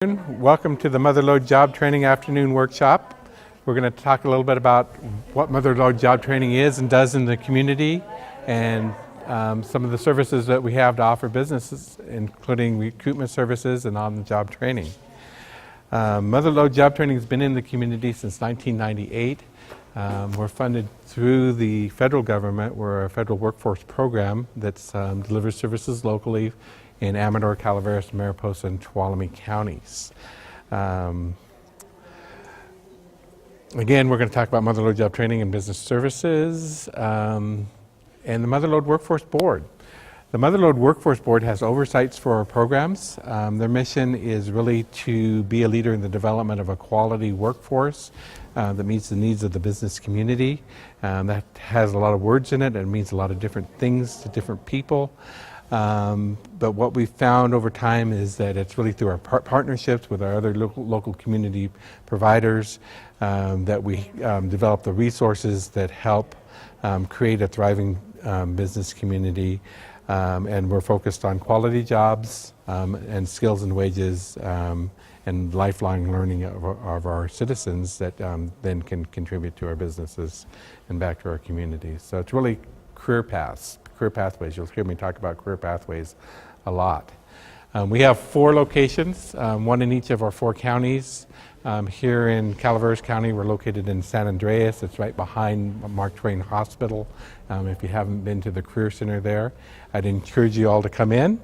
Welcome to the Motherlode Job Training Afternoon Workshop. We're going to talk a little bit about what Motherlode Job Training is and does in the community, and some of the services that we have to offer businesses, including recruitment services and on-the-job training. Motherlode Job Training has been in the community since 1998. We're funded through the federal government. We're a federal workforce program that delivers services locally in Amador, Calaveras, Mariposa, and Tuolumne counties. Again, we're going to talk about Motherlode Job Training and Business Services and the Motherlode Workforce Board. The Motherlode Workforce Board has oversights for our programs. Their mission is really to be a leader in the development of a quality workforce that meets the needs of the business community. That has a lot of words in it and means a lot of different things to different people. But what we've found over time is that it's really through our partnerships with our other local community providers that we develop the resources that help create a thriving business community. And we're focused on quality jobs and skills and wages and lifelong learning of our citizens that then can contribute to our businesses and back to our communities. So it's really career pathways. You'll hear me talk about career pathways a lot. We have 4 locations, one in each of our 4 counties. Here in Calaveras County, we're located in San Andreas. It's right behind Mark Twain Hospital. If you haven't been to the Career Center there, I'd encourage you all to come in,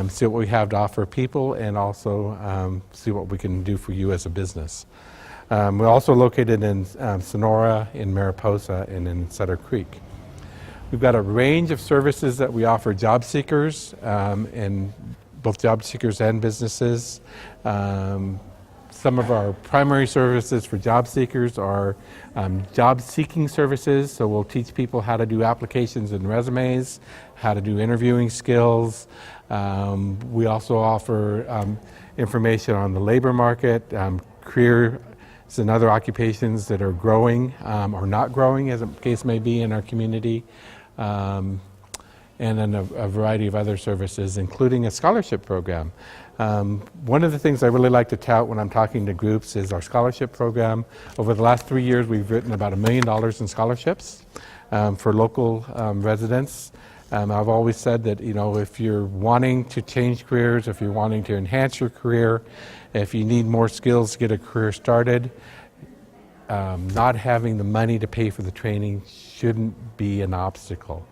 see what we have to offer people, and also see what we can do for you as a business. We're also located in Sonora, in Mariposa, and in Sutter Creek. We've got a range of services that we offer job seekers, and both job seekers and businesses. Some of our primary services for job seekers are job seeking services. So we'll teach people how to do applications and resumes, how to do interviewing skills. We also offer information on the labor market, careers and other occupations that are growing or not growing, as the case may be in our community. And then a variety of other services, including a scholarship program. One of the things I really like to tout when I'm talking to groups is our scholarship program. Over the last 3 years, we've written about $1 million in scholarships for local residents. I've always said that, you know, if you're wanting to change careers, if you're wanting to enhance your career, if you need more skills to get a career started, not having the money to pay for the training shouldn't be an obstacle.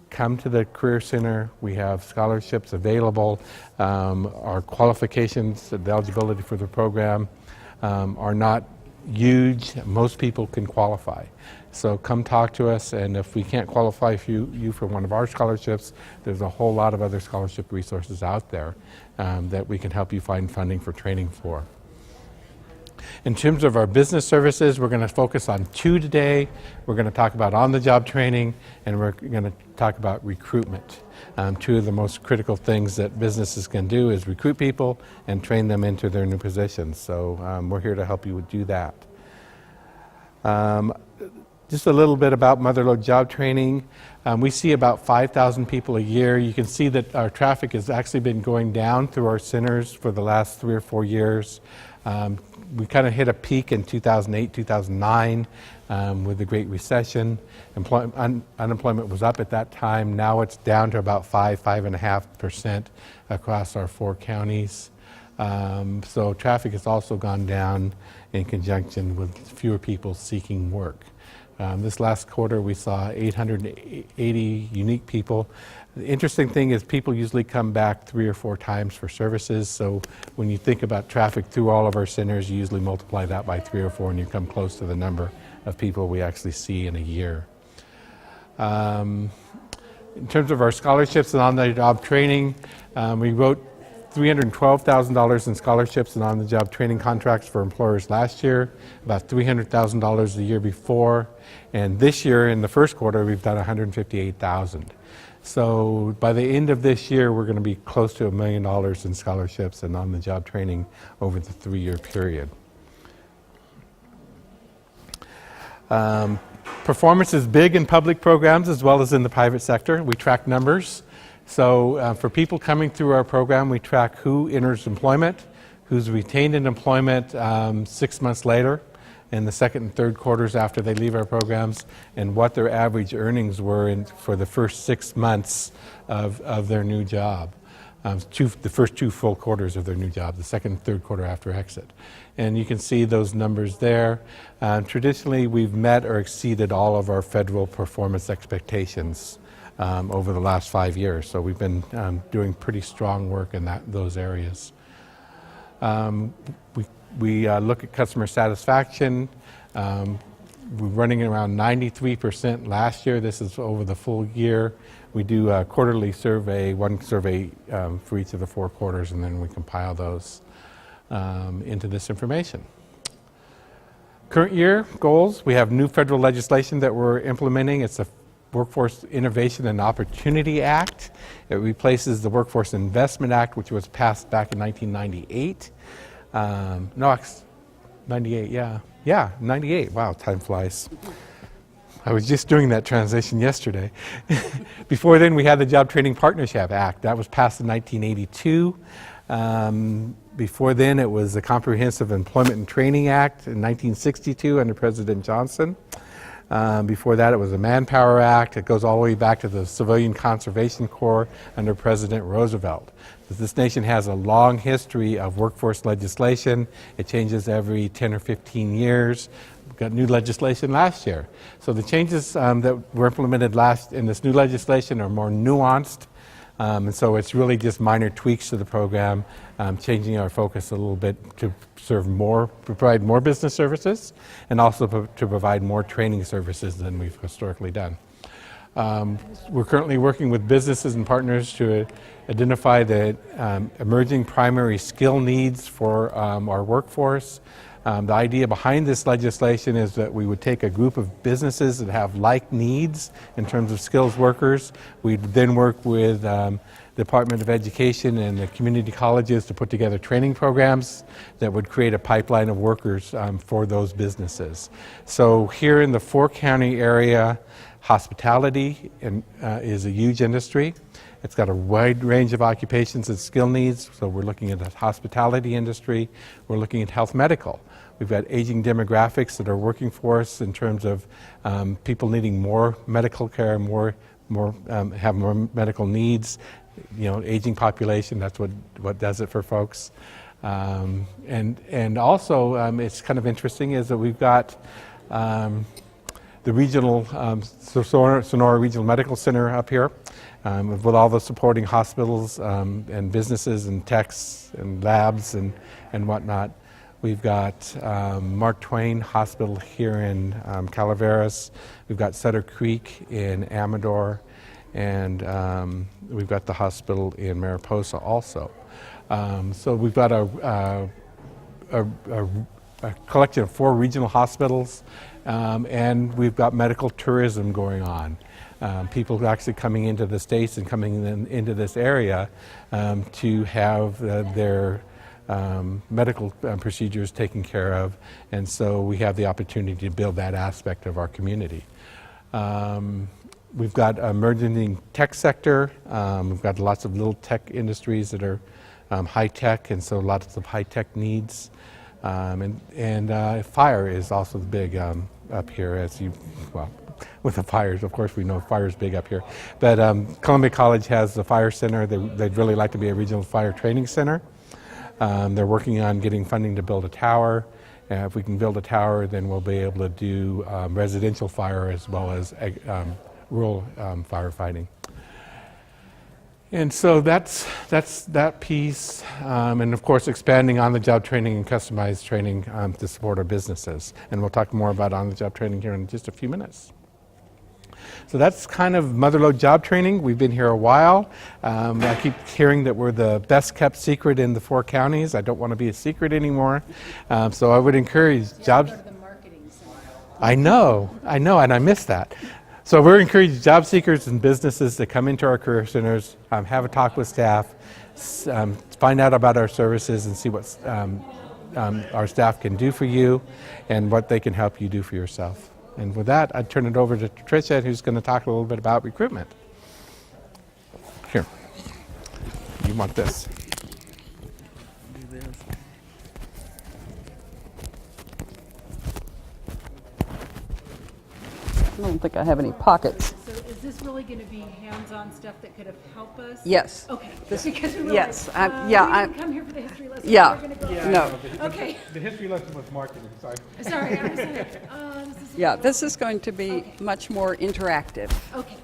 Come to the Career Center. We have scholarships available. Our qualifications, the eligibility for the program are not huge. Most people can qualify. So come talk to us, and if we can't qualify you for one of our scholarships, there's a whole lot of other scholarship resources out there that we can help you find funding for training for. In terms of our business services, we're going to focus on 2 today. We're going to talk about on-the-job training, and we're going to talk about recruitment. 2 of the most critical things that businesses can do is recruit people and train them into their new positions. So we're here to help you do that. Just a little bit about Motherlode Job Training. We see about 5,000 people a year. You can see that our traffic has actually been going down through our centers for the last 3 or 4 years. We kind of hit a peak in 2008, 2009 with the Great Recession. Unemployment was up at that time. Now it's down to about 5.5% across our 4 counties. So traffic has also gone down in conjunction with fewer people seeking work. This last quarter we saw 880 unique people. The interesting thing is people usually come back 3 or 4 times for services, so when you think about traffic through all of our centers, you usually multiply that by 3 or 4 and you come close to the number of people we actually see in a year. In terms of our scholarships and on-the-job training, we wrote $312,000 in scholarships and on-the-job training contracts for employers last year, about $300,000 the year before, and this year in the first quarter we've done $158,000. So by the end of this year we're going to be close to $1 million in scholarships and on-the-job training over the 3-year period. Performance is big in public programs as well as in the private sector. We track numbers. So for people coming through our program, we track who enters employment, who's retained in employment 6 months later, in the second and third quarters after they leave our programs, and what their average earnings were for the first 6 months of their new job. The first 2 full quarters of their new job, the second and third quarter after exit. And you can see those numbers there. Traditionally, we've met or exceeded all of our federal performance expectations over the last 5 years. So we've been doing pretty strong work in those areas. We look at customer satisfaction. We're running around 93% last year. This is over the full year. We do a quarterly survey, one survey for each of the 4 quarters, and then we compile those into this information. Current year goals, we have new federal legislation that we're implementing. It's the Workforce Innovation and Opportunity Act. It replaces the Workforce Investment Act, which was passed back in 1998. 98, yeah, 98. Wow, time flies. I was just doing that transition yesterday. Before then, we had the Job Training Partnership Act. That was passed in 1982. Before then, it was the Comprehensive Employment and Training Act in 1962 under President Johnson. Before that, it was the Manpower Act. It goes all the way back to the Civilian Conservation Corps under President Roosevelt. This nation has a long history of workforce legislation. It changes every 10 or 15 years. We got new legislation last year. So the changes that were implemented in this new legislation are more nuanced. And so it's really just minor tweaks to the program, changing our focus a little bit to provide more business services, and also to provide more training services than we've historically done. We're currently working with businesses and partners to identify the emerging primary skill needs for our workforce. The idea behind this legislation is that we would take a group of businesses that have like needs in terms of skills workers. We'd then work with the Department of Education and the community colleges to put together training programs that would create a pipeline of workers for those businesses. So here in the 4-county area, hospitality is a huge industry. It's got a wide range of occupations and skill needs. So we're looking at the hospitality industry. We're looking at health medical. We've got aging demographics that are working for us in terms of people needing more medical care, have more medical needs. You know, aging population, that's what does it for folks. And also, it's kind of interesting is that we've got the regional, Sonora Regional Medical Center up here with all the supporting hospitals and businesses and techs and labs and whatnot. We've got Mark Twain Hospital here in Calaveras. We've got Sutter Creek in Amador. And we've got the hospital in Mariposa also. So we've got a collection of 4 regional hospitals, and we've got medical tourism going on. People actually coming into the States and coming into this area to have their medical procedures taken care of, and so we have the opportunity to build that aspect of our community. We've got emerging tech sector. We've got lots of little tech industries that are high tech, and so lots of high tech needs. And fire is also big up here, with the fires. Of course, we know fire is big up here. But Columbia College has the fire center. They'd really like to be a regional fire training center. They're working on getting funding to build a tower. If we can build a tower, then we'll be able to do residential fire as well as rural firefighting. And so that's that piece, and of course expanding on-the-job training and customized training to support our businesses. And we'll talk more about on-the-job training here in just a few minutes. So that's kind of Motherlode Job Training. We've been here a while. I keep hearing that we're the best kept secret in the 4 counties. I don't want to be a secret anymore. So I would encourage jobs. I know, and I miss that. So we're encouraging job seekers and businesses to come into our career centers, have a talk with staff, find out about our services and see what our staff can do for you and what they can help you do for yourself. And with that, I'd turn it over to Tricia, who's going to talk a little bit about recruitment. Here, you want this. don't think I have any pockets. So is this really going to be hands-on stuff that could have helped us? Yes. Okay. This- Because we were yes, like, yeah, we I- didn't come here for the history lesson. Yeah. We're gonna go Yeah, no. Okay. The history lesson was marketing, sorry. Sorry, I was like, this is. Yeah, this is going to be much more interactive. Okay.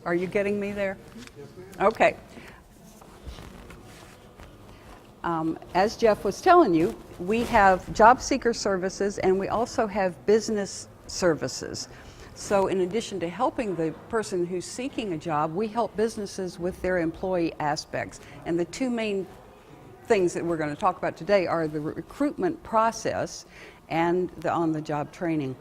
Are you getting me there? Okay. As Jeff was telling you, we have job seeker services and we also have business services. So in addition to helping the person who's seeking a job, we help businesses with their employee aspects. And the two main things that we're going to talk about today are the recruitment process and the on-the-job training.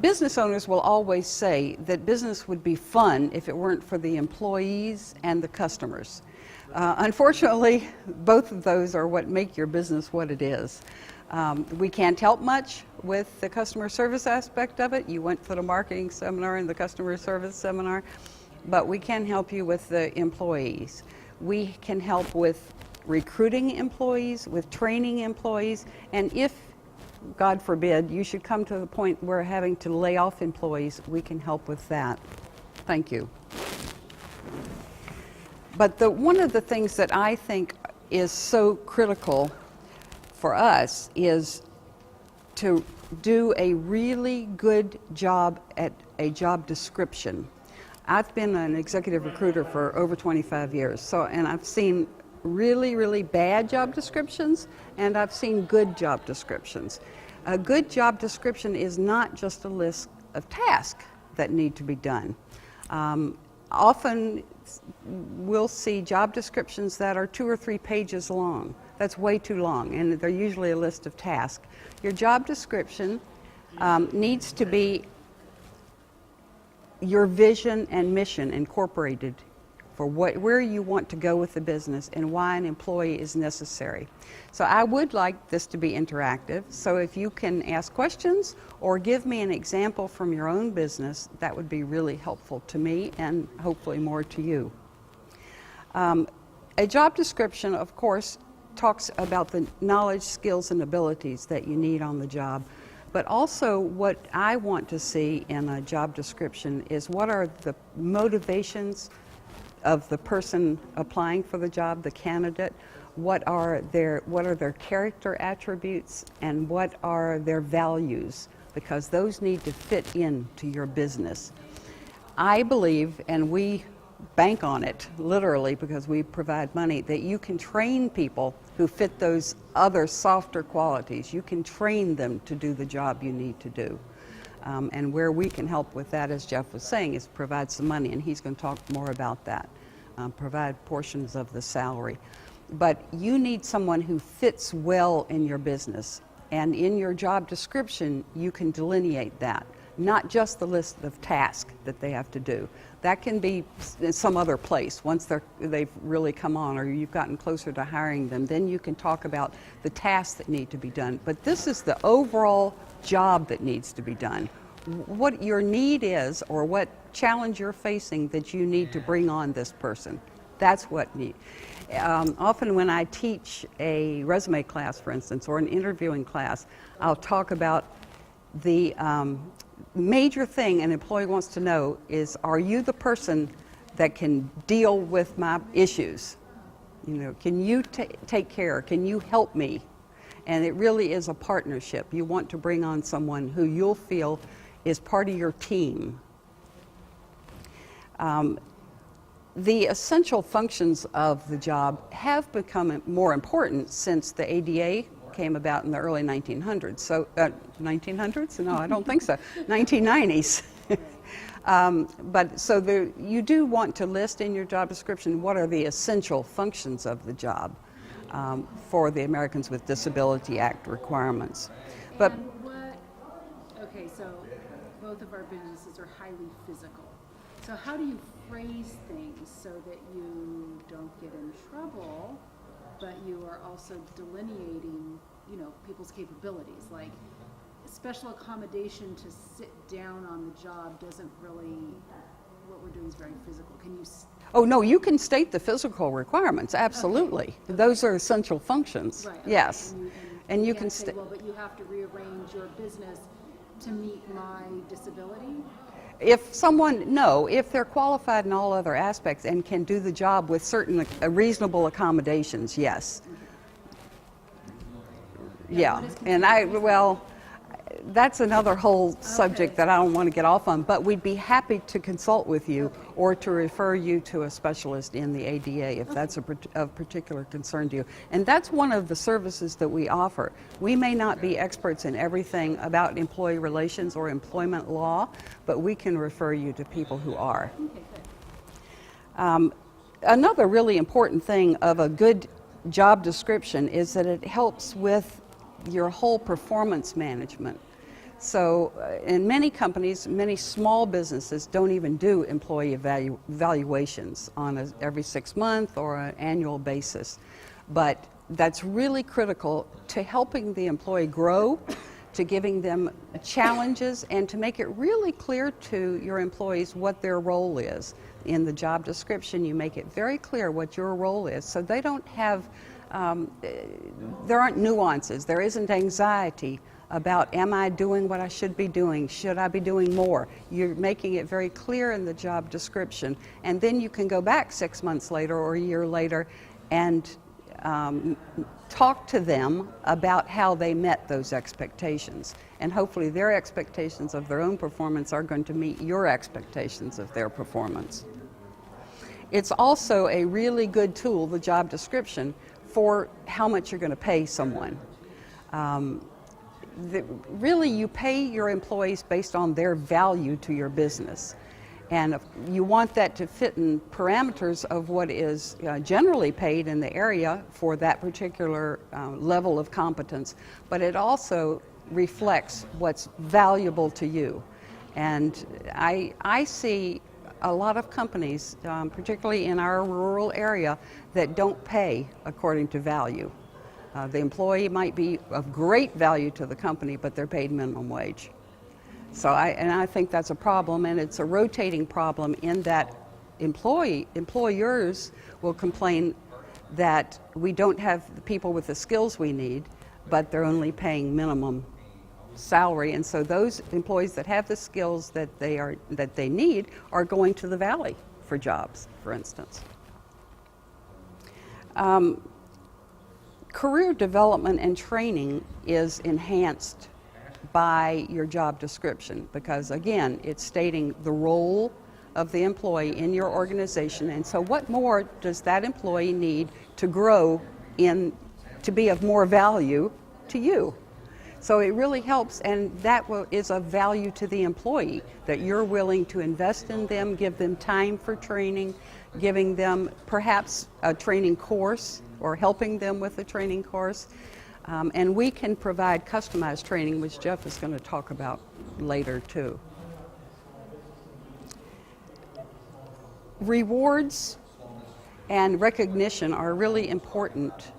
Business owners will always say that business would be fun if it weren't for the employees and the customers. Unfortunately, both of those are what make your business what it is. We can't help much with the customer service aspect of it. You went for the marketing seminar and the customer service seminar, but we can help you with the employees. We can help with recruiting employees, with training employees, and if, God forbid, you should come to the point where having to lay off employees, we can help with that. Thank you. But one of the things that I think is so critical for us is to do a really good job at a job description. I've been an executive recruiter for over 25 years, and I've seen really, really bad job descriptions, and I've seen good job descriptions. A good job description is not just a list of tasks that need to be done. Often we'll see job descriptions that are 2 or 3 pages long. That's way too long, and they're usually a list of tasks. Your job description needs to be your vision and mission incorporated for where you want to go with the business and why an employee is necessary. So I would like this to be interactive, so if you can ask questions or give me an example from your own business, that would be really helpful to me and hopefully more to you. A job description, of course, talks about the knowledge, skills, and abilities that you need on the job. But also what I want to see in a job description is what are the motivations of the person applying for the job, the candidate, what are their character attributes, and what are their values, because those need to fit into your business. I believe, and we bank on it literally because we provide money, that you can train people who fit those other softer qualities. You can train them to do the job you need to do. And where we can help with that, as Jeff was saying, is provide some money, and he's going to talk more about that, provide portions of the salary. But you need someone who fits well in your business, and in your job description, you can delineate that, not just the list of tasks that they have to do. That can be in some other place. Once they've really come on or you've gotten closer to hiring them, then you can talk about the tasks that need to be done. But this is the overall job that needs to be done. What your need is or what challenge you're facing that you need to bring on this person. That's what need. Often when I teach a resume class, for instance, or an interviewing class, I'll talk about the major thing an employee wants to know is, are you the person that can deal with my issues? You know, can you take care? Can you help me? And it really is a partnership. You want to bring on someone who you'll feel is part of your team. The essential functions of the job have become more important since the ADA came about in the early 1900s. So, 1900s? No, I don't think so. 1990s. But so you do want to list in your job description what are the essential functions of the job for the Americans with Disability Act requirements. But okay, so both of our businesses are highly physical. So how do you phrase things so that you don't get in trouble, but you are also delineating, you know, people's capabilities? Like, special accommodation to sit down on the job doesn't really, what we're doing is very physical. Can you? Oh, no, you can state the physical requirements, absolutely. Okay. Those are essential functions, right, okay. Yes. And you can say, well, but you have to rearrange your business to meet my disability? If they're qualified in all other aspects and can do the job with certain reasonable accommodations, yes. Yeah, and that's another whole subject that I don't want to get off on, but we'd be happy to consult with you or to refer you to a specialist in the ADA if that's of particular concern to you. And that's one of the services that we offer. We may not be experts in everything about employee relations or employment law, but we can refer you to people who are. Okay, good. Another really important thing of a good job description is that it helps with your whole performance management. So in many companies, many small businesses don't even do employee evaluations on every 6 month or an annual basis. But that's really critical to helping the employee grow, to giving them challenges, and to make it really clear to your employees what their role is. In the job description, you make it very clear what your role is, so they don't have, there aren't nuances, there isn't anxiety about, am I doing what I should be doing? Should I be doing more? You're making it very clear in the job description, and then you can go back 6 months later or a year later and talk to them about how they met those expectations. And hopefully their expectations of their own performance are going to meet your expectations of their performance. It's also a really good tool, the job description, for how much you're going to pay someone. Really, you pay your employees based on their value to your business. And you want that to fit in parameters of what is generally paid in the area for that particular level of competence, but it also reflects what's valuable to you. And I see a lot of companies, particularly in our rural area, that don't pay according to value. The employee might be of great value to the company, but they're paid minimum wage. So I think that's a problem, and it's a rotating problem in that employers will complain that we don't have the people with the skills we need, but they're only paying minimum salary, and so those employees that have the skills that they need are going to the valley for jobs, for instance. Career development and training is enhanced by your job description because, again, it's stating the role of the employee in your organization, and so what more does that employee need to grow to be of more value to you? So it really helps, and that is of value to the employee, that you're willing to invest in them, give them time for training, giving them perhaps a training course or helping them with a training course. And we can provide customized training, which Jeff is going to talk about later too. Rewards and recognition are really important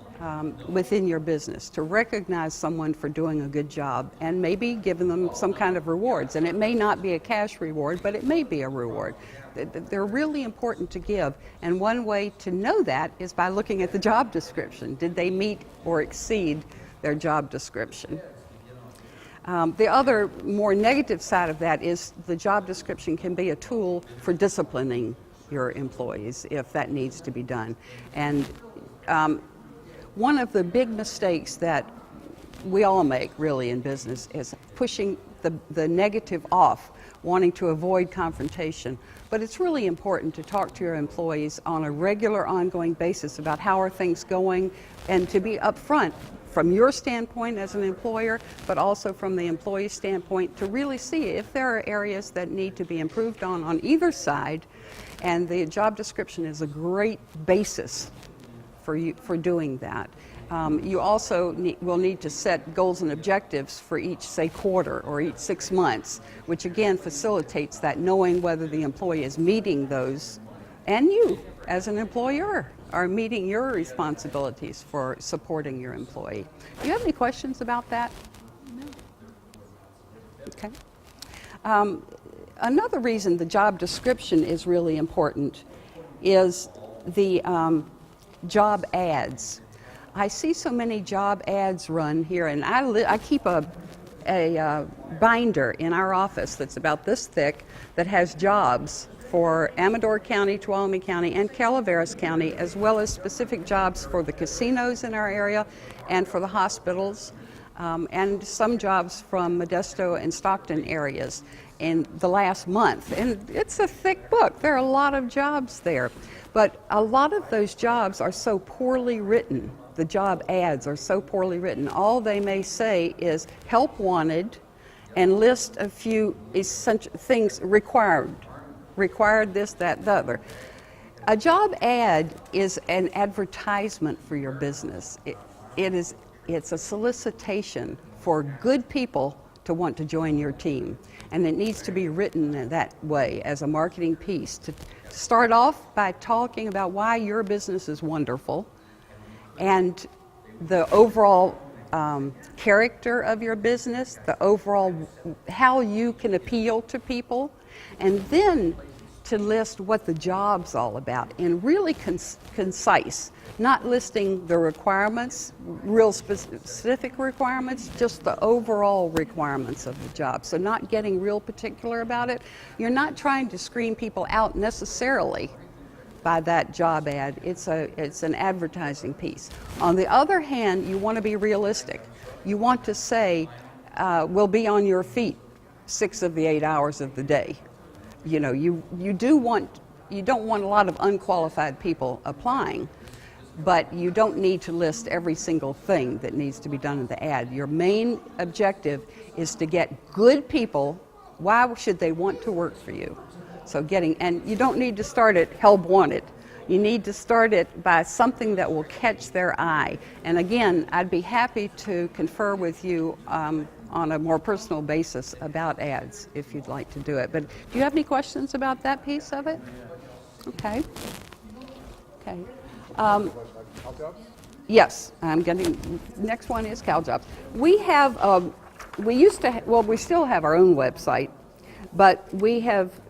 within your business, to recognize someone for doing a good job and maybe giving them some kind of rewards. And it may not be a cash reward, but it may be a reward. They're really important to give, and one way to know that is by looking at the job description. Did they meet or exceed their job description? The other more negative side of that is the job description can be a tool for disciplining your employees if that needs to be done. And one of the big mistakes that we all make really in business is pushing the negative off, wanting to avoid confrontation. But it's really important to talk to your employees on a regular, ongoing basis about how are things going, and to be upfront from your standpoint as an employer, but also from the employee standpoint, to really see if there are areas that need to be improved on either side. And the job description is a great basis for doing that. You also will need to set goals and objectives for each, say, quarter or each 6 months, which again facilitates that, knowing whether the employee is meeting those, and you as an employer are meeting your responsibilities for supporting your employee. Do you have any questions about that? No. Okay. Another reason the job description is really important is the job ads. I see so many job ads run here, and I keep an a binder in our office that's about this thick that has jobs for Amador County, Tuolumne County, and Calaveras County, as well as specific jobs for the casinos in our area and for the hospitals, and some jobs from Modesto and Stockton areas in the last month. And it's a thick book. There are a lot of jobs there. But a lot of those jobs are so poorly written. The job ads are so poorly written. All they may say is help wanted and list a few essential things required this, that, the other. A job ad is an advertisement for your business. It's a solicitation for good people to want to join your team. And it needs to be written in that way as a marketing piece to start off by talking about why your business is wonderful and the overall character of your business, the overall how you can appeal to people, and then to list what the job's all about and really concise, not listing the requirements, real specific requirements, just the overall requirements of the job. So not getting real particular about it. You're not trying to screen people out necessarily by that job ad. It's an advertising piece. On the other hand, you want to be realistic. You want to say, we'll be on your feet 6 of the 8 hours of the day. You know, you don't want a lot of unqualified people applying, but you don't need to list every single thing that needs to be done in the ad. Your main objective is to get good people. Why should they want to work for you? So and you don't need to start at help wanted. You need to start it by something that will catch their eye. And again, I'd be happy to confer with you on a more personal basis about ads if you'd like to do it. But do you have any questions about that piece of it? Okay. Okay. Yes, I'm getting. Next one is CalJobs. We have. We used to. We still have our own website, but we have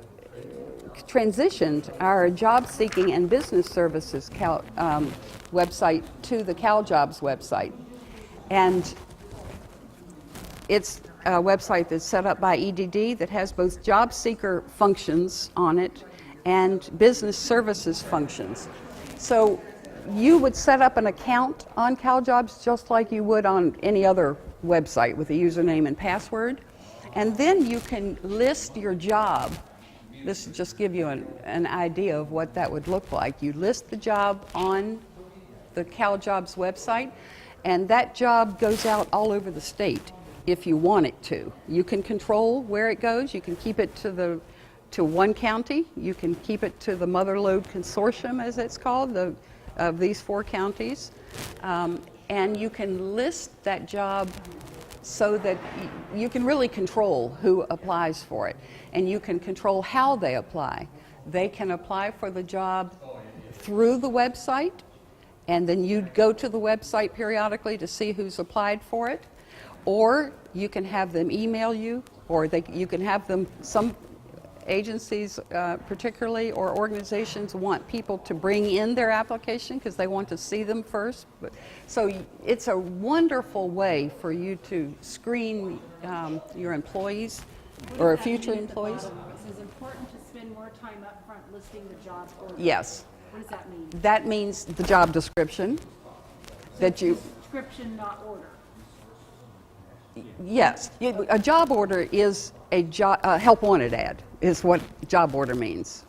transitioned our job seeking and business services website to the CalJobs website, and it's a website that's set up by EDD that has both job seeker functions on it and business services functions. So you would set up an account on CalJobs just like you would on any other website with a username and password, and then you can list your job. This will just give you an idea of what that would look like. You list the job on the CalJobs website, and that job goes out all over the state if you want it to. You can control where it goes. You can keep it to one county. You can keep it to the Motherlode Consortium, as it's called, of these 4 counties. And you can list that job so that you can really control who applies for it. And you can control how they apply. They can apply for the job through the website, and then you'd go to the website periodically to see who's applied for it. Or you can have them email you, or you can have them, some agencies particularly, or organizations want people to bring in their application because they want to see them first. So it's a wonderful way for you to screen your employees or future employees. It says important to spend more time up front listing the job order. Yes. What does that mean? That means the job description. Description, not order. Yes, a job order is a help wanted ad, is what job order means.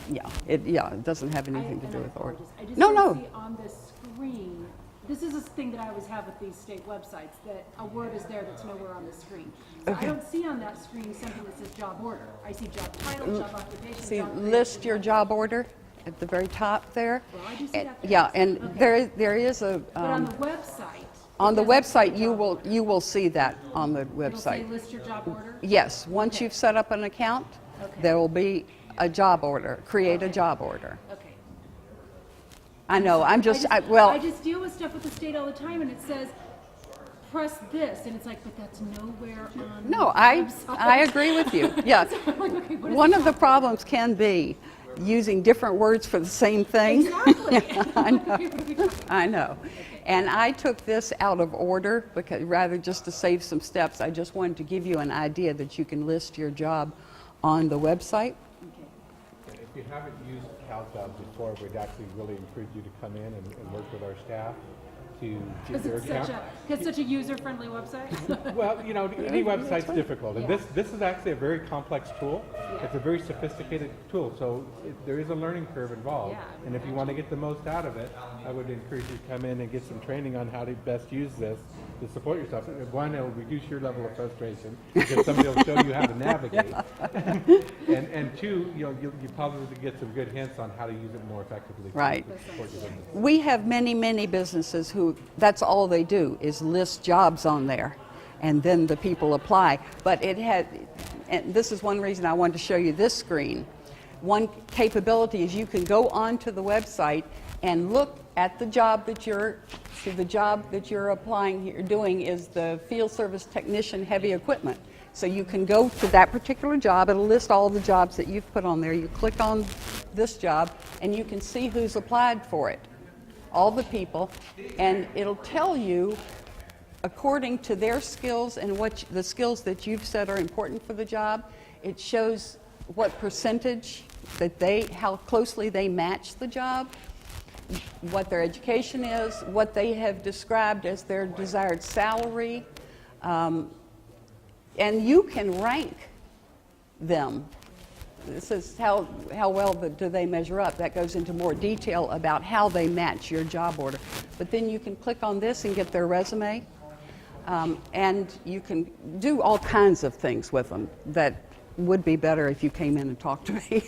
Yeah, it doesn't have anything to do with order. I just No. don't see on this screen, this is a thing that I always have with these state websites, that a word is there that's nowhere on the screen. So I don't see on that screen something that says job order. I see job title, job occupation, See, job list your job order at the very top there. Well, I do see that there. Yeah, and Okay. there is a But on the website. on the it doesn't say website job you will see that on the It'll say website. list your job order? Yes, once you've set up an account, Okay. there will be a job order. Create a job order. Okay. I know. I Well, just deal with stuff with the state all the time, and it says, press this, and it's like, but that's nowhere on no, the I website. agree with you. Yeah. So I'm like, okay, what is One the of the job problems can be using different words for the same thing. Exactly. I know. And I took this out of order because rather just to save some steps, I just wanted to give you an idea that you can list your job on the website. If you haven't used CalJobs before, we'd actually really encourage you to come in and work with our staff to get Because your it's such a user-friendly website. Well, you know, any website's difficult, and Yeah. this is actually a very complex tool. Yeah. It's a very sophisticated tool, so there is a learning curve involved. Yeah. And if you want to get the most out of it, I would encourage you to come in and get some training on how to best use this to support yourself. One, it'll reduce your level of frustration because somebody will show you how to navigate. And two, you probably get some good hints on how to use it more effectively. Right. To support your business. We have many, many businesses who, that's all they do is list jobs on there, and then the people apply. But it had, and this is one reason I wanted to show you this screen. One capability is you can go onto the website and look at the job that you're applying here, doing is the field service technician heavy equipment. So you can go to that particular job, it'll list all the jobs that you've put on there. You click on this job and you can see who's applied for it, all the people, and it'll tell you according to their skills and what the skills that you've said are important for the job. It shows what percentage that how closely they match the job, what their education is, what they have described as their desired salary, and you can rank them. This is how well do they measure up. That goes into more detail about how they match your job order. But then you can click on this and get their resume, and you can do all kinds of things with them that would be better if you came in and talked to me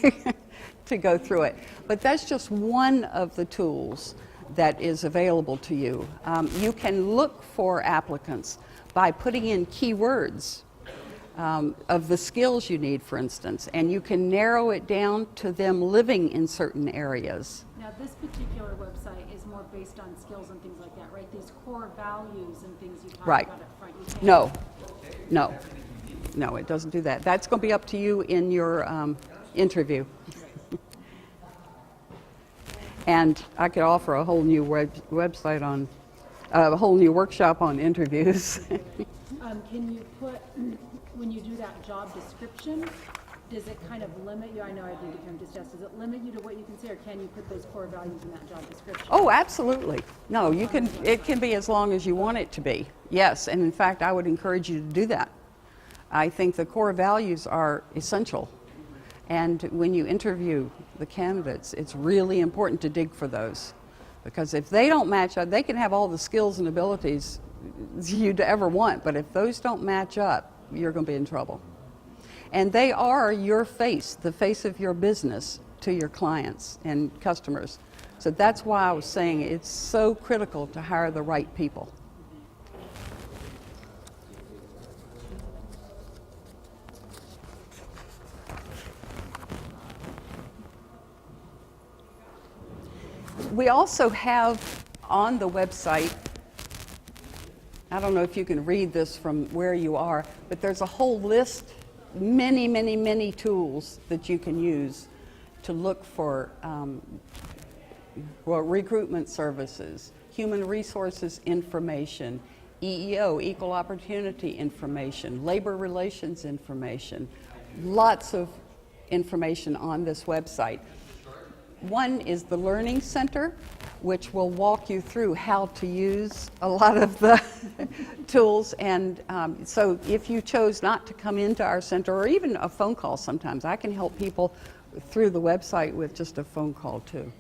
to go through it. But that's just one of the tools that is available to you. You can look for applicants by putting in keywords of the skills you need, for instance, and you can narrow it down to them living in certain areas. Now, this particular website is more based on skills and things like that, right? These core values and things you talk Right. about up front. You can't- No, it doesn't do that. That's going to be up to you in your interview. And I could offer a whole new website on, a whole new workshop on interviews. Can you put, when you do that job description, does it kind of limit you? I know I need to kind of just ask, does it limit you to what you can say, or can you put those core values in that job description? Oh, absolutely. No, you can. It can be as long as you want it to be. Yes, and in fact, I would encourage you to do that. I think the core values are essential. And when you interview the candidates, it's really important to dig for those. Because if they don't match up, they can have all the skills and abilities you'd ever want, but if those don't match up, you're going to be in trouble. And they are your face, the face of your business to your clients and customers. So that's why I was saying it's so critical to hire the right people. We also have on the website, I don't know if you can read this from where you are, but there's a whole list, many, many, many tools that you can use to look for recruitment services, human resources information, EEO, equal opportunity information, labor relations information, lots of information on this website. One is the Learning Center, which will walk you through how to use a lot of the tools. And so if you chose not to come into our center, or even a phone call sometimes, I can help people through the website with just a phone call too.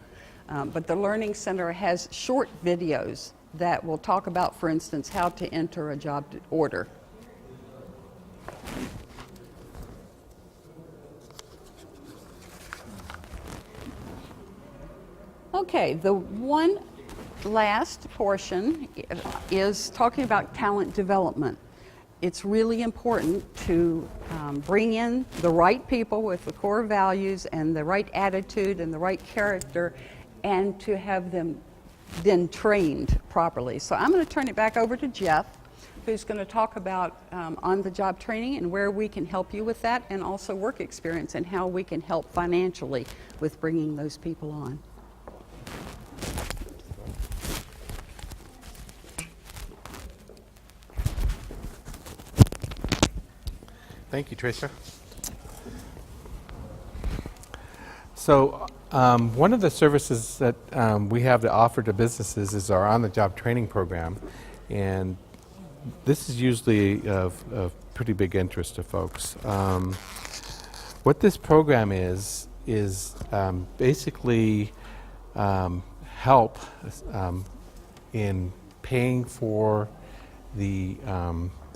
But the Learning Center has short videos that will talk about, for instance, how to enter a job order. Okay, the one last portion is talking about talent development. It's really important to bring in the right people with the core values and the right attitude and the right character, and to have them then trained properly. So I'm going to turn it back over to Jeff who's going to talk about on-the-job training and where we can help you with that, and also work experience and how we can help financially with bringing those people on. Thank you, Tricia. So one of the services that we have to offer to businesses is our on-the-job training program, and this is usually of pretty big interest to folks. What this program is basically help in paying for the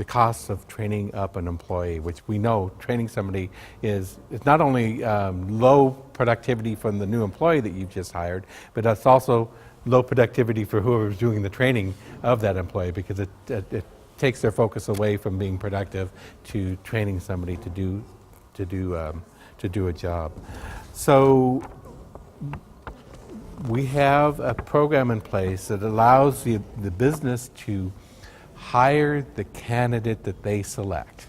cost of training up an employee, which we know training somebody is not only low productivity from the new employee that you've just hired, but it's also low productivity for whoever's doing the training of that employee, because it takes their focus away from being productive to training somebody to do a job. So we have a program in place that allows the business to hire the candidate that they select.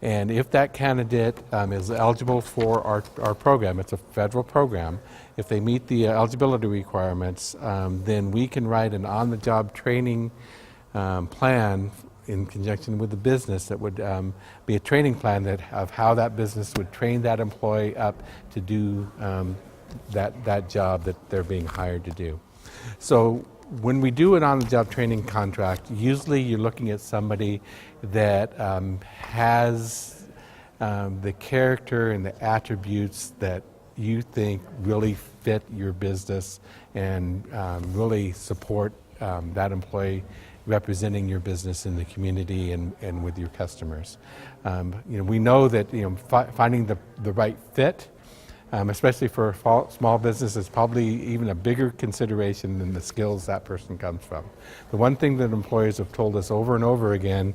And if that candidate is eligible for our program, it's a federal program, if they meet the eligibility requirements, then we can write an on-the-job training plan in conjunction with the business that would be a training plan of how that business would train that employee up to do that job that they're being hired to do. So when we do an on-the-job training contract, usually you're looking at somebody that has the character and the attributes that you think really fit your business and really support that employee representing your business in the community and with your customers. We know that finding the right fit, especially for a small business, is probably even a bigger consideration than the skills that person comes from. The one thing that employers have told us over and over again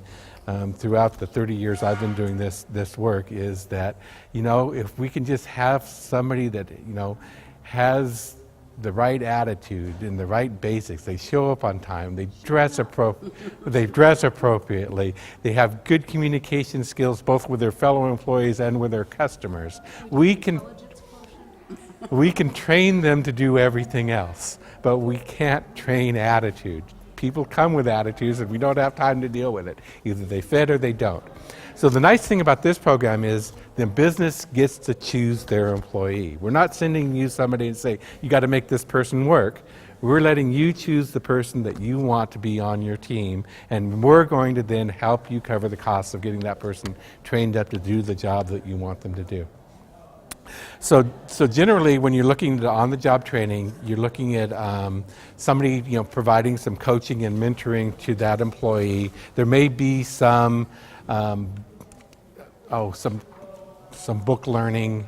throughout the 30 years I've been doing this work is that, if we can just have somebody that, has the right attitude and the right basics, they show up on time, they dress appropriately, they have good communication skills both with their fellow employees and with their customers, we can train them to do everything else, but we can't train attitude. People come with attitudes and we don't have time to deal with it. Either they fit or they don't. So the nice thing about this program is the business gets to choose their employee. We're not sending you somebody and say, you got to make this person work. We're letting you choose the person that you want to be on your team, and we're going to then help you cover the costs of getting that person trained up to do the job that you want them to do. So generally, when you're looking at on-the-job training, you're looking at somebody, providing some coaching and mentoring to that employee. There may be some book learning.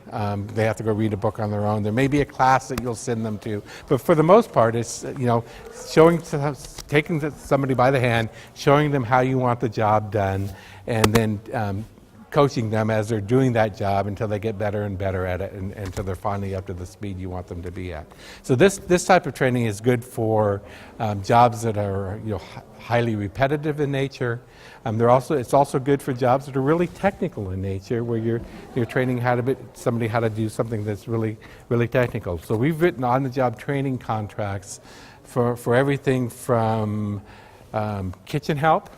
They have to go read a book on their own. There may be a class that you'll send them to, but for the most part, it's taking somebody by the hand, showing them how you want the job done, and then coaching them as they're doing that job until they get better and better at it, and until they're finally up to the speed you want them to be at. So this type of training is good for jobs that are highly repetitive in nature. It's also good for jobs that are really technical in nature, where you're training somebody how to do something that's really really technical. So we've written on-the-job training contracts for everything from kitchen help.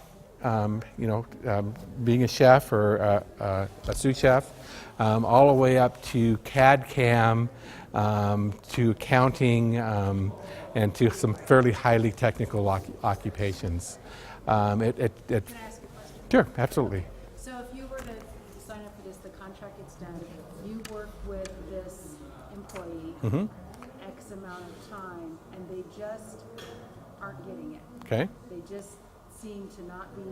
Being a chef or a sous chef, all the way up to CAD/CAM, to accounting, and to some fairly highly technical occupations. Can I ask a question? Sure, absolutely. So if you were to sign up for this, the contract gets done, you work with this employee X amount of time, and they just aren't getting it. Okay. They just seem to not be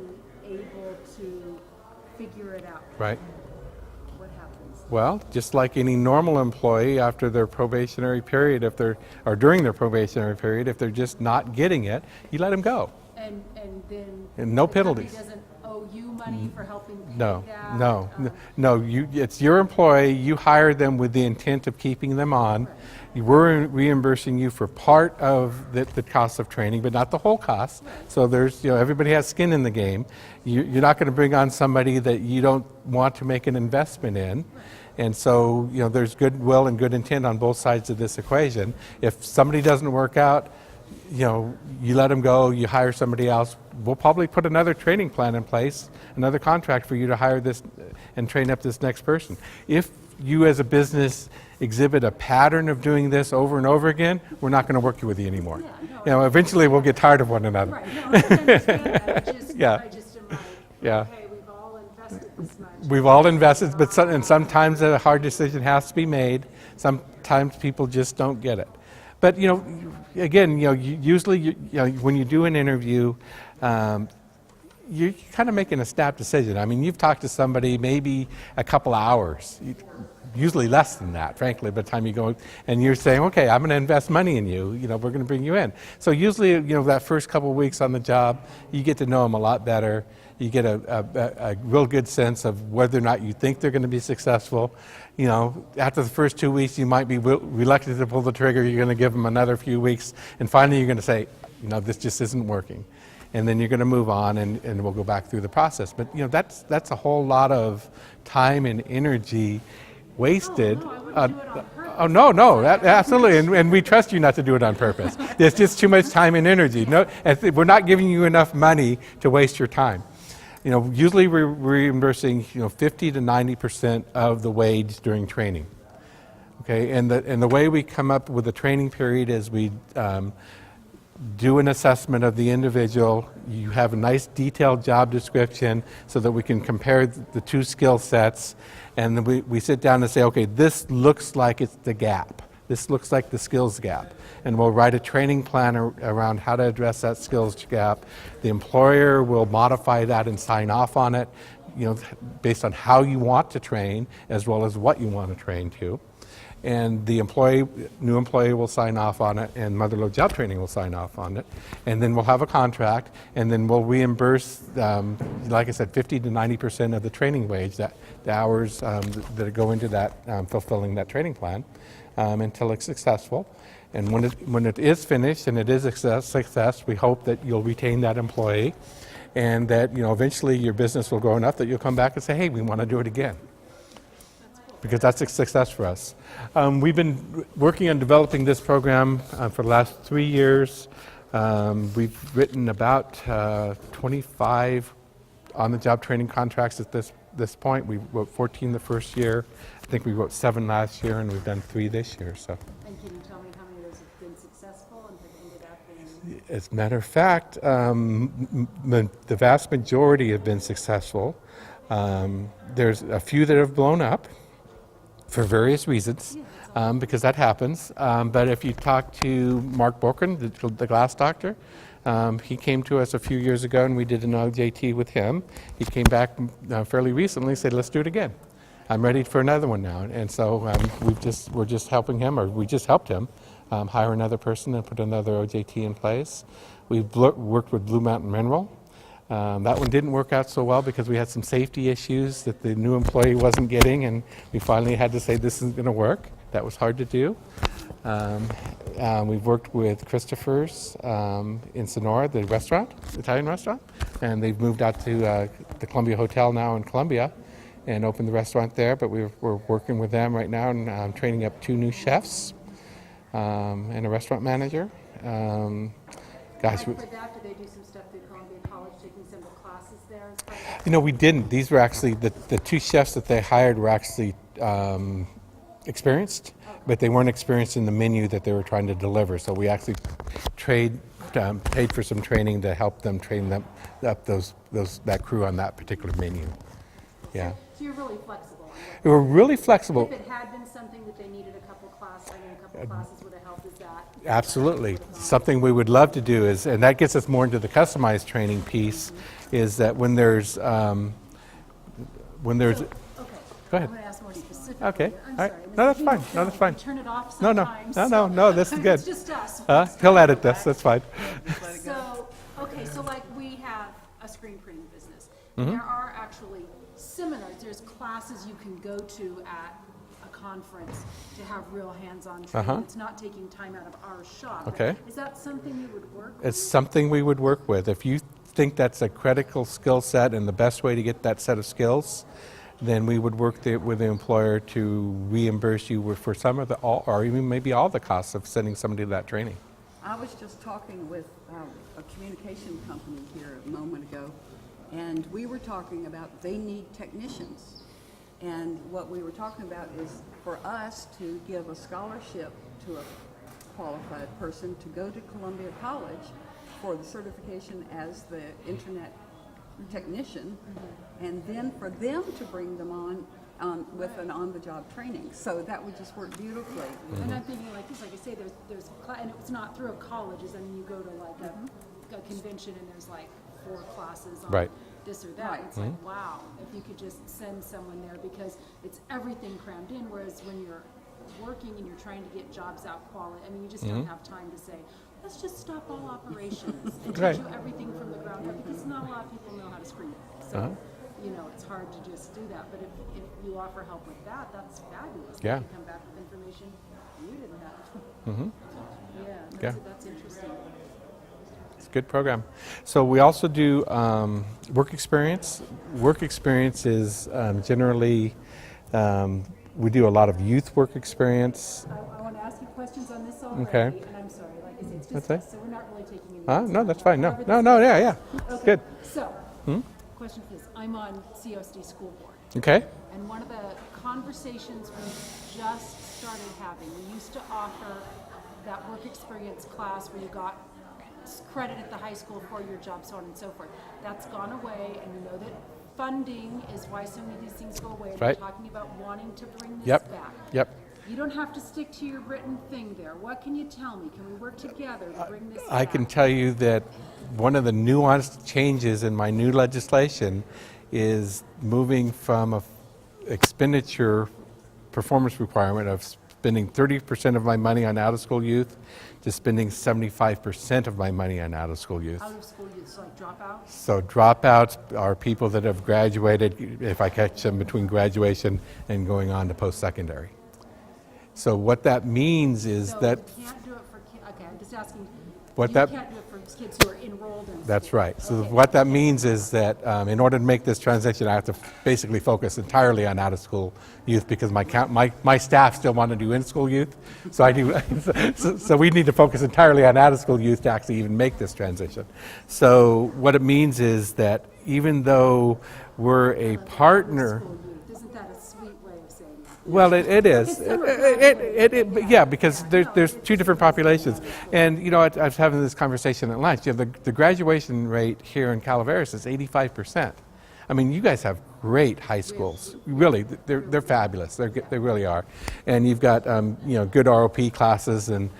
able to figure it out. Right. What happens? Well, just like any normal employee after their probationary period, during their probationary period, if they're just not getting it, you let them go. And then And no the company penalties. doesn't owe you money for helping pay No, that? no. It's your employee. You hire them with the intent of keeping them on, We're reimbursing you for part of the cost of training, but not the whole cost. So there's, everybody has skin in the game. You're not going to bring on somebody that you don't want to make an investment in. And so, there's goodwill and good intent on both sides of this equation. If somebody doesn't work out, you let them go, you hire somebody else. We'll probably put another training plan in place, another contract for you to hire this and train up this next person. If you as a business exhibit a pattern of doing this over and over again, we're not going to work with you anymore. Eventually we'll get tired of one another. Right, no, I understand that. I just am like, Yeah. okay, we've all invested this much. We've all invested, but and sometimes a hard decision has to be made. Sometimes people just don't get it. But again, usually, when you do an interview, you're kind of making a snap decision. I mean, you've talked to somebody maybe a couple hours, usually less than that, frankly, by the time you go, and you're saying, okay, I'm going to invest money in you. We're going to bring you in. So usually, that first couple of weeks on the job, you get to know them a lot better. You get a real good sense of whether or not you think they're going to be successful. After the first 2 weeks, you might be reluctant to pull the trigger. You're going to give them another few weeks, and finally you're going to say, this just isn't working. And then you're going to move on, and we'll go back through the process. But that's a whole lot of time and energy wasted. No, absolutely, and we trust you not to do it on purpose. There's just too much time and energy. No, we're not giving you enough money to waste your time. Usually we're reimbursing 50 to 90% of the wage during training. Okay, and the way we come up with the training period is we do an assessment of the individual. You have a nice detailed job description so that we can compare the two skill sets, and then we sit down and say, okay, this looks like it's the gap. This looks like the skills gap. And we'll write a training plan around how to address that skills gap. The employer will modify that and sign off on it, based on how you want to train as well as what you want to train to. And the new employee will sign off on it, and Motherlode Job Training will sign off on it. And then we'll have a contract, and then we'll reimburse, like I said, 50 to 90% of the training wage, the hours that go into that, fulfilling that training plan, until it's successful. And when it is finished and it is a success, we hope that you'll retain that employee, and that eventually your business will grow enough that you'll come back and say, hey, we want to do it again. Because that's a success for us. We've been working on developing this program for the last 3 years. We've written about 25 on-the-job training contracts at this point. We wrote 14 the first year. I think we wrote 7 last year, and we've done 3 this year. So. And can you tell me how many of those have been successful and have ended up in? As a matter of fact, the vast majority have been successful. There's a few that have blown up for various reasons, because that happens. But if you talk to Mark Borken, the glass doctor, he came to us a few years ago and we did an OJT with him. He came back fairly recently and said, let's do it again. I'm ready for another one now. And so we're just helping him, or we just helped him hire another person and put another OJT in place. We've worked with Blue Mountain Mineral. That one didn't work out so well because we had some safety issues that the new employee wasn't getting, and we finally had to say this isn't going to work. That was hard to do. We've worked with Christopher's in Sonora, the Italian restaurant, and they've moved out to the Columbia Hotel now in Columbia and opened the restaurant there, but we're working with them right now and training up 2 new chefs and a restaurant manager. Like for that, do they do some stuff through Columbia College, taking some of the classes there? As part of that? We didn't. These were actually, the 2 chefs that they hired were actually experienced, but they weren't experienced in the menu that they were trying to deliver. So we actually paid for some training to help them train them up that crew on that particular menu. Yeah. So you're really flexible. We were really flexible. If it had been something that they needed a couple classes would have helped, is that? Absolutely. Something we would love to do is, and that gets us more into the customized training piece, is that when there's Okay. Go ahead. I'm going to ask more specifically. Okay. I'm All right. sorry. No, that's fine. No, that's fine. Turn it off No, sometimes. no, this is good. It's just us. He'll edit this, that's fine. So, okay, so like we have a screen printing business. Mm-hmm. There are actually seminars, there's classes you can go to at a conference to have real hands-on training. Uh-huh. It's not taking time out of our shop. Okay. Is that something you would work with? It's something we would work with. If you think that's a critical skill set and the best way to get that set of skills, then we would work with the employer to reimburse you for some of the, all, or even maybe all the costs of sending somebody to that training. I was just talking with a communication company here a moment ago, and we were talking about they need technicians. And what we were talking about is for us to give a scholarship to a qualified person to go to Columbia College for the certification as the internet technician, and then for them to bring them on with an on-the-job training. So that would just work beautifully. And I'm thinking like this, like I say, there's and it's not through a college, as in you go to like a convention and there's like 4 classes on Right. this or that. Right. It's like, wow, if you could just send someone there, because it's everything crammed in, whereas when you're working and you're trying to get jobs out quality, I mean, you just don't have time to say, let's just stop all operations and teach Right. you everything from the ground up, because not a lot of people know how to screen it. So, you know, it's hard to just do that. But if you offer help with that, that's fabulous. Yeah. They can come back with information you didn't have. Yeah, that's interesting. It's a good program. So we also do work experience. Work experience is generally, we do a lot of youth work experience. I want to ask you questions on this already, Okay. and I'm sorry, like I said, it's That's just right. us, so we're not really taking any. No, that's fine. No, However no, this yeah, yeah. goes. It's Okay, good. So, question for this, I'm on COSD school board, Okay. and one of the conversations we just started having, we used to offer that work experience class where you got credit at the high school for your job, so on and so forth. That's gone away, and you know that funding is why so many of these things go away. And Right. we're talking about wanting to bring this Yep. back. Yep. You don't have to stick to your written thing there. What can you tell me? Can we work together to bring this I back? can tell you that one of the nuanced changes in my new legislation is moving from a expenditure performance requirement of spending 30% of my money on out-of-school youth to spending 75% of my money on out-of-school youth. Out of school youth, so like dropouts? So dropouts are people that have graduated, if I catch them between graduation and going on to post-secondary. So what that means is So that, you can't do it for kids, okay, I'm just asking, What you that- can't do it for kids who are enrolled in that's school. right. So Okay. what that means is that in order to make this transition, I have to basically focus entirely on out-of-school youth because my staff still want to do in-school youth. So I do. So we need to focus entirely on out-of-school youth to actually even make this transition. So what it means is that even though we're a partner. School youth, isn't that a sweet way of saying it? Well, it is. Yeah, because there's two different populations. And, you know, I was having this conversation at lunch. You know, the graduation rate here in Calaveras is 85%. I mean, you guys have great high schools. Really, they're fabulous. They really are. And you've got, you know, good ROP classes and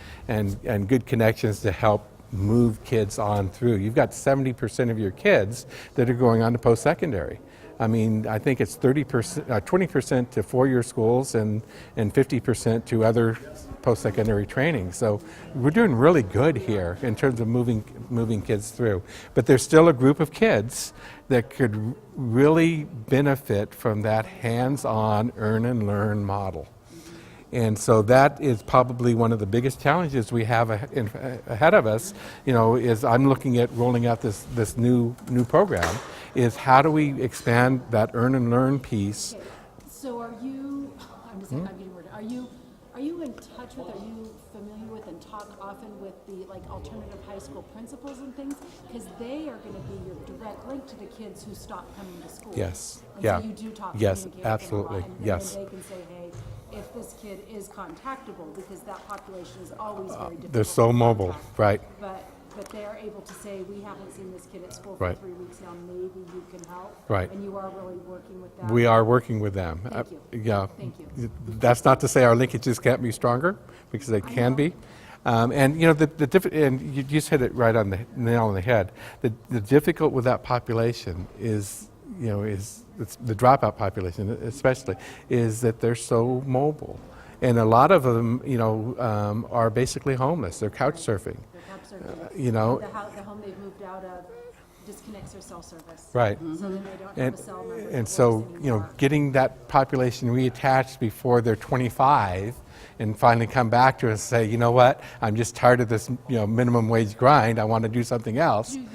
good connections to help move kids on through. You've got 70% of your kids that are going on to post-secondary. I mean, I think it's 20% to four-year schools and 50% to other post-secondary training. So we're doing really good here in terms of moving kids through. But there's still a group of kids that could really benefit from that hands-on earn and learn model. And so that is probably one of the biggest challenges we have ahead of us, you know, is I'm looking at rolling out this new program, is how do we expand that earn and learn piece. Okay, so are you, I'm getting word, are you in touch with, are you familiar with and talk often with the like alternative high school principals and things? Because they are going to be your direct link to the kids who stop coming to school. Yes, And yeah. so you do talk, Yes, communicate with them a lot, absolutely, and yes. then they can say, hey, if this kid is contactable, because that population is always very difficult. They're so to mobile, contact. right. But they are able to say, we haven't seen this kid at school Right. for 3 weeks now, maybe you can help. Right. And you are really working with that. We are working with them. Thank you. Yeah. Thank you. That's not to say our linkages can't be stronger, because they can be. And you know, and you just hit it right on the nail on the head. The difficult with that population is, you know, it's the dropout population especially, is that they're so mobile. And a lot of them, you know, are basically homeless. They're couch surfing. They're couch surfing. You know, The home they've moved out of disconnects their cell service. Right. So then they don't have And, a cell number. and so, getting that population reattached before they're 25 and finally come back to us and say, you know what, I'm just tired of this, minimum wage grind. I want to do something else. Do you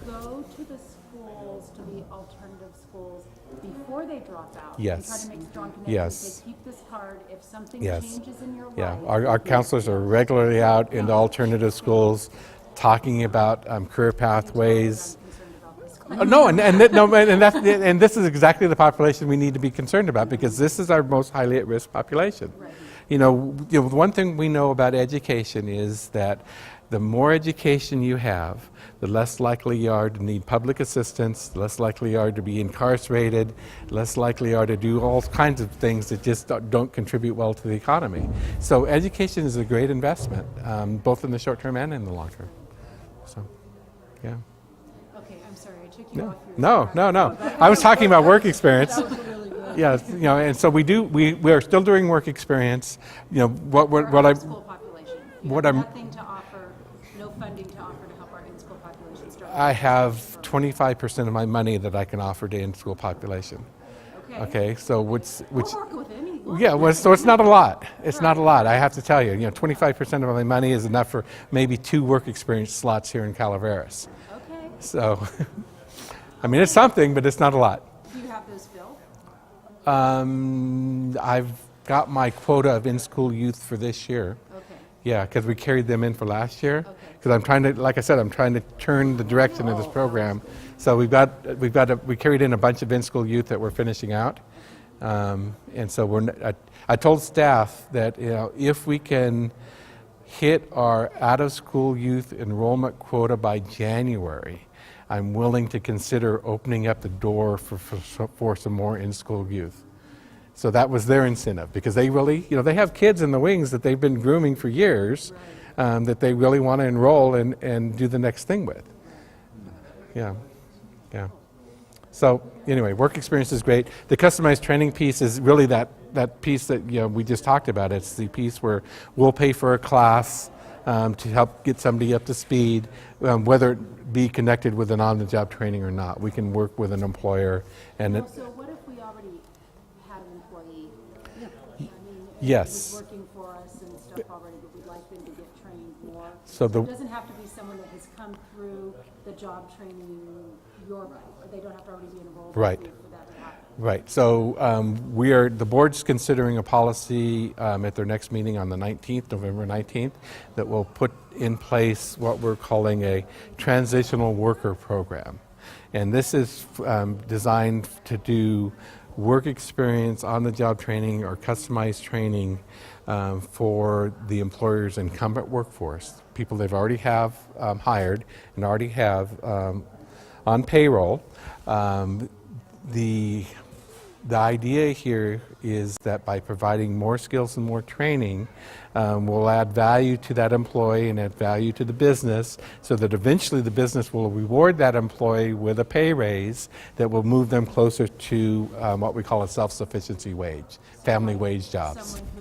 go to the schools, to the alternative schools, before they drop out? Yes. And try to make strong connections? Yes. Say, keep this card. If something Yes. changes in your Yeah, life. our counselors are regularly out in the alternative schools talking about career pathways. I'm concerned about this. No, and this is exactly the population we need to be concerned about, because this is our most highly at risk population. Right. One thing we know about education is that the more education you have, the less likely you are to need public assistance, the less likely you are to be incarcerated, less likely you are to do all kinds of things that just don't contribute well to the economy. So education is a great investment, both in the short term and in the long term. So, yeah. Okay, I'm sorry, I took you off your. No. I was talking about work experience. Yeah, and so we are still doing work experience. What Our I in-school population. You what have I'm- nothing to offer, no funding to offer to help our in-school population start. I have 25% of my money that I can offer to in-school population. Okay, so which We'll work with anyone. yeah, well, so it's not a lot. It's not a lot. I have to tell you, 25% of my money is enough for maybe 2 work experience slots here in Calaveras. Okay, So, I mean, it's something, but it's not a lot. do you have those filled? I've got my quota of in-school youth for this year. Okay, Yeah, because we carried them in for last year. Okay. Because I'm trying to, like I said, I'm trying to turn the direction of this program. So we carried in a bunch of in-school youth that we're finishing out, and so I told staff that if we can hit our out-of-school youth enrollment quota by January, I'm willing to consider opening up the door for some more in-school youth. So that was their incentive, because they really, they have kids in the wings that they've been grooming for years, that they really want to enroll and do the next thing with. Yeah. So anyway, work experience is great. The customized training piece is really that piece that we just talked about. It's the piece where we'll pay for a class to help get somebody up to speed, whether it be connected with an on-the-job training or not. We can work with an employer, and well, so what if we already had an employee? I mean, Yes. who's working for us and stuff already, but we'd like them to get trained more. So It doesn't have to be someone that has come through the job training your way, or they don't have to already be enrolled Right. with you for that to happen. Right. So the board's considering a policy at their next meeting on the 19th, November 19th, that will put in place what we're calling a transitional worker program. And this is designed to do work experience, on-the-job training, or customized training for the employer's incumbent workforce, people they've already have hired and already have on payroll. The idea here is that by providing more skills and more training, we'll add value to that employee and add value to the business, so that eventually the business will reward that employee with a pay raise that will move them closer to what we call a self-sufficiency wage, family wage jobs. Someone